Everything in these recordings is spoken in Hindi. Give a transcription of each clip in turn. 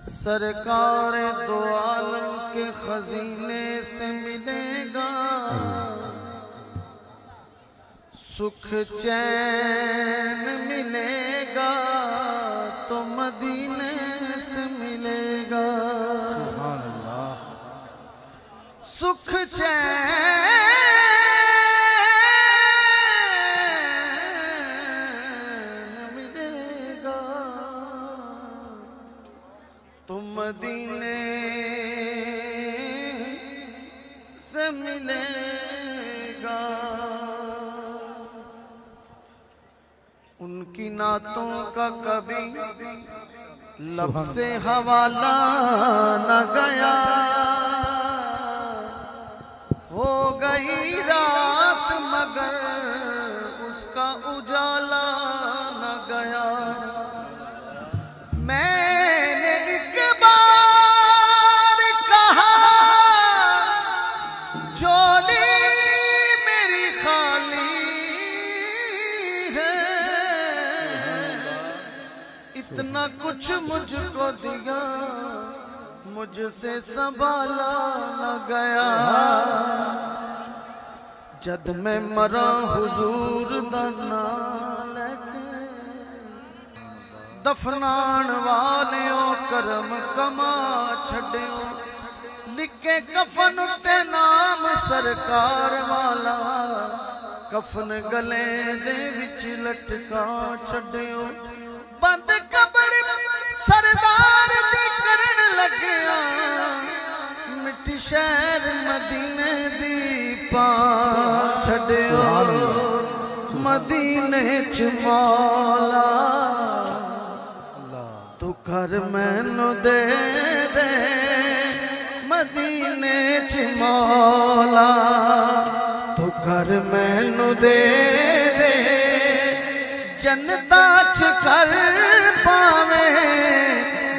सरकार दो आलम के खजीने से मिलेगा सुख चैन मिलेगा तो मदीने से मिलेगा। सुख चैन मिलेगा तो मदीने से मिलेगा। उनकी नातों का कभी लब से हवाला न गया, हो गई रात मगर उसका उजाला न गया। मैंने एक बार कहा झोली मेरी खाली है, इतना कुछ मुझको दिया मुझसे संभाला न गया। जद मैं मरा हुजूर दा नाम लेके दफनान वालियो करम कमा छड़ियो, लिखे कफन उत्ते नाम सरकार वाला, कफन गले दे विच लटका छड़ियो। बंद कबर सरदार दी करन लग्या, मिठी शहर मदीने दी पा छड़ियो। मदीने च मौला तू घर मैनू दे दे, मदीने च मौला तू घर मैनू दे दे। जनता च कर पावे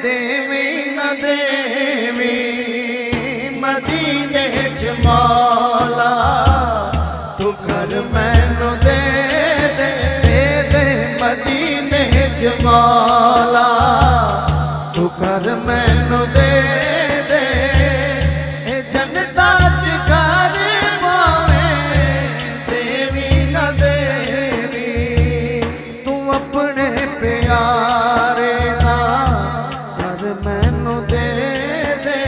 देवी न देवी, मदीने च मौला तू घर मैनू दे दे दे। मदीने च मौला तू घर मैनू दे दे। जनता च कर पावे देवी न देवी, तू अपने प्यारे दा घर मैनू दे दे।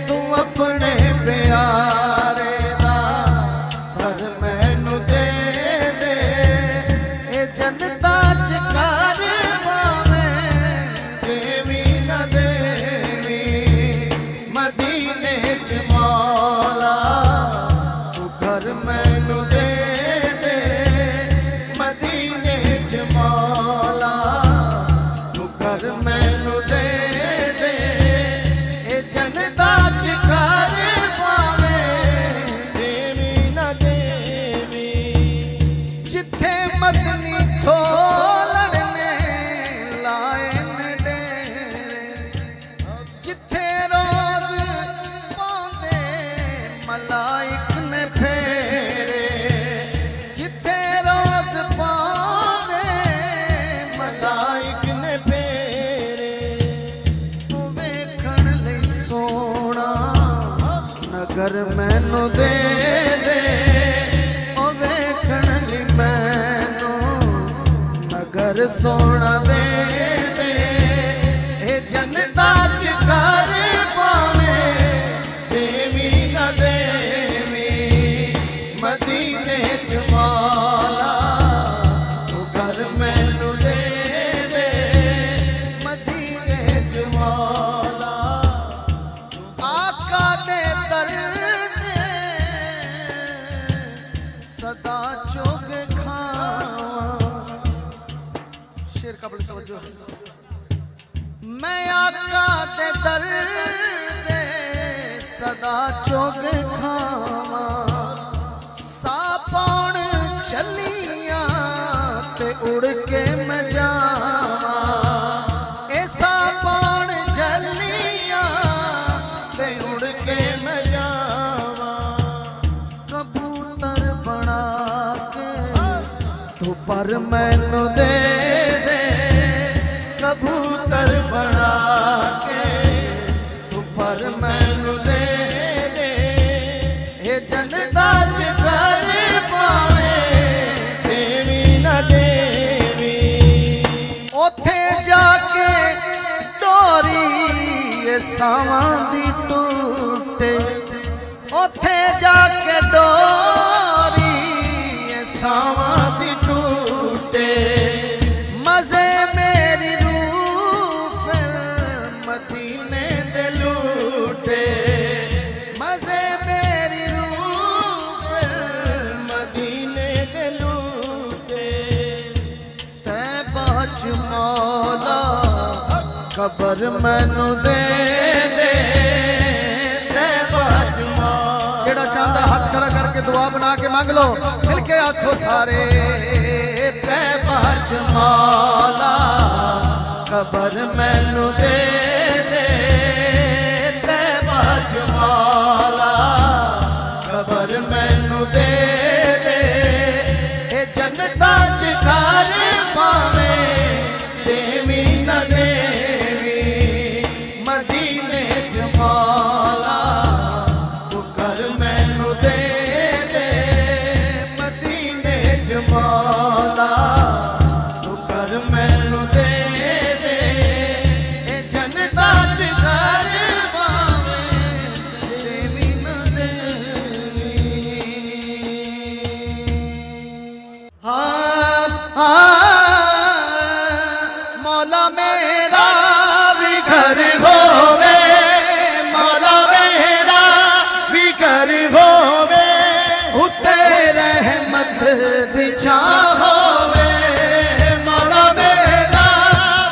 तू अपने प्यारे दा घर मैनू दे दे। जनता च कर पावे देवी न देवी, मदीने च मौला तू घर मैनू दे दे। मदीने च मौला तू घर मैनू दे दे। जनता च कर पावे देवी न देवी, जिथे मदनी थोलड़ ने लाए न डेरे, जिथे रोज पांदे मलाइक ने फेरे, जिथे रोज पांदे मलाइक ने फेरे। तू वेखण लई सोना नगर मैनू दे दे, ओ वेखण लई मैनू नगर सोना दे दे। जनता च कर पावे देवी न देवी, मदीने च मौला तू घर मैनू दे दे। मदीने च मौला आका दे दर ने सदा चोग खावा। शेर काबिल तवज्जो है। मैं आका दे दर दे सदा चोग खावा, सा पौण चलिया ते उड़ के मैं जावा। ऐसा पौण चलिया ते उड़ के मैं जावा। कबूतर बना के तू पर मैनू दे दे कबूतर बना के, तू पर मैनू दे दे ये जनता च कर पावे देवी न देवी। ओथे जाके डोरी ये सावां दी टूटे, ओथे जाके डोरी ये सावां दी टूटे। मजे मेरी रूह फिर मदीने दे लूटे, मजे मेरी रूह फिर मदीने दे लूटे। तैबा च मौला खबर मैनू दे दे, तैबा च मौला। जेड़ा चाहता हाथ खड़ा करके दुआ बना के मांग लो, मिलके आखो सारे तैबा च मौला खबर मैनू दे दे, तैबा च मौला खबर मैनू दे दे ए जन्नतां च घर पावे देवी न देवी। मदीने च मौला तू कर मैनू दे दे, मदीने च मौला तू कर मैनू दे दे ए जन्नतां च घर पावे देवी न देवी। मौला मेरा भी घर होवे, मौला मेरा भी घर होवे, उत्ते रहमत दी छां होवे। मौला मेरा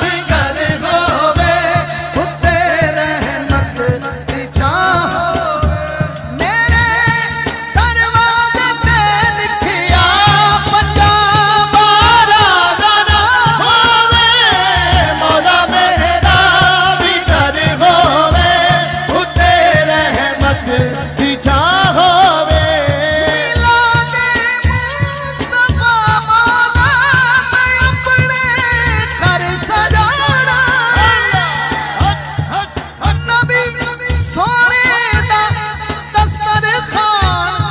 भी घर होवे, उत्ते रहमत दी छां होवे। मेरे दरवाजे ते लिखिया पंजा बारा दाना होवे। मौला मेरा भी घर होवे, उत्ते रहमत दी छां होवे। मिलादे मुस्तफा मौला मैं अपने घर सजाना, नबी सोने दा दस्तरखान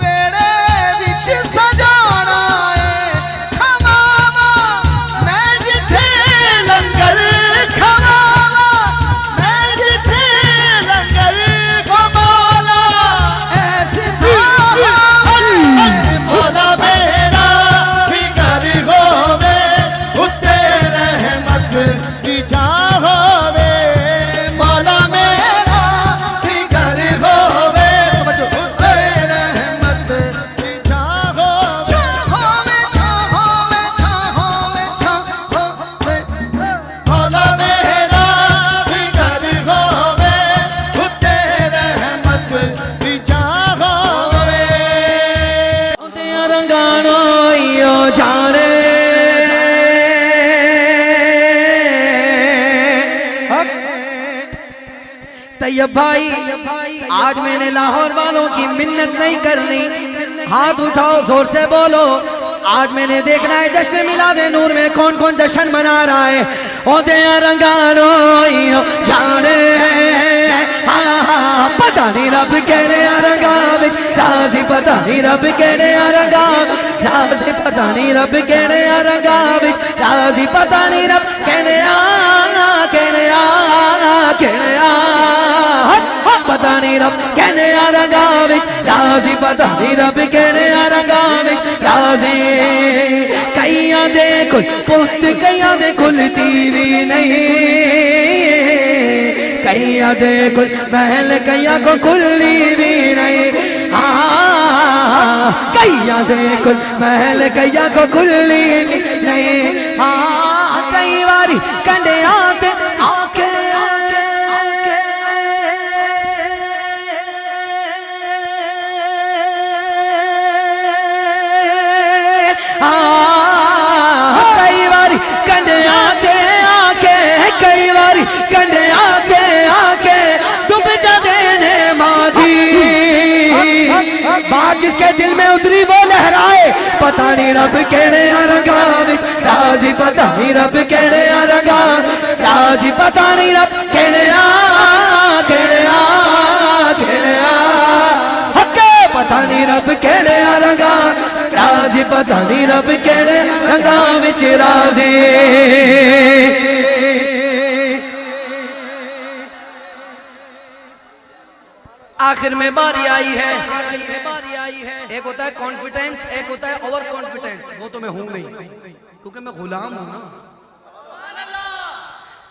वेड़े विच सजाना है। खवावा मैं जिथे लंगर, खवावा मैं जिथे लंगर कमाला ऐसी मौला मेरा भी घर होवे, उत्ते रहमत दी छां होवे। मौला मेरा भी घर होवे, उत्ते रहमत दी छां होवे। छां होवे, छां होवे, छां होवे, छां होवे। मौला मेरा भी घर होवे, उत्ते रहमत दी छां होवे। औंदियां रंगानो इयो जाने तैयब भाई, आज मैंने लाहौर वालों की मिन्नत नहीं करनी, हाथ उठाओ जोर से बोलो। आज मैंने देखना है जश्न मिलादे नूर में कौन कौन जश्न मना रहा है। औंदियां रंगानो इयो जाने पता नहीं रब कहने रंगा विच राज़ी, पता नहीं रब कहने रंगा राज़ी, पता नहीं रब कहने रंगा विच राज़ी, पता नहीं रब कहने पता नहीं रब कहने रंगा विच राज़ी, पता नहीं रब कहने रंगा विच राज़ी। कईयां दे कुल पुत, कईयां दे कुल तीवी नहीं, कईयां दे कुल महल, कईयां को कुल्ली भी नहीं। हाँ कईयां दे कुल महल, कईयां को कुल्ली भी नहीं। हाँ कई बारी कंडे आते आके कई बारी कंडे आते आके, कई बारी कंडे आते आके तुम जाते ने माजी। बात जिसके दिल में उतरी वो लहराए, पता नहीं रब केड़े रंगा विच राजी पता नहीं रब केड़े रंगा राजी पता नहीं रब केड़े हके पता नहीं रब केड़े रंगा राजी पता नहीं रब केड़े रंगा विच राजी आखिर में बारी आई है एक होता है कॉन्फिडेंस एक होता है ओवर कॉन्फिडेंस वो तो मैं हूं नहीं क्योंकि मैं गुलाम हूं ना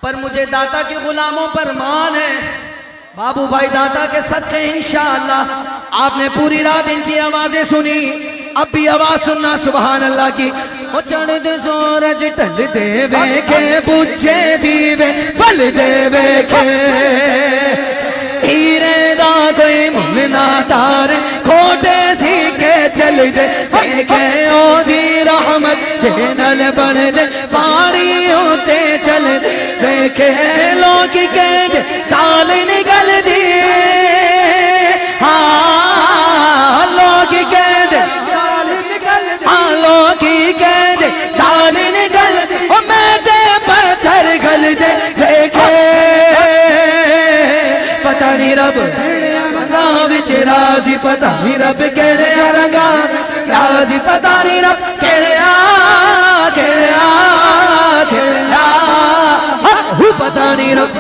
पर मुझे दाता के गुलामों पर मान है बाबू भाई दाता के सदके इंशाअल्लाह आपने पूरी रात इनकी आवाजें सुनी अब भी आवाज सुनना सुभान अल्लाह की वो चढ़ दे सूरज ढल दे वेखे बुझे दीवे बल दे वेखे हीरे दा कोई मुल ना तारे खोटे सी के चल दे देखे ओदी रहमत दे नल बन दे पारी होते चल दे देखे लोग के दे ताल निकल दी हाँ लोग के दे ताल निकल दी हाँ लोग के दे ताल निकल दे ओ मैं दे पत्थर गल दे देखे पता नहीं रब रंगा विच राजी पता नहीं रब केड़े रंगा राजी पता नहीं रब केड़े पता नहीं रब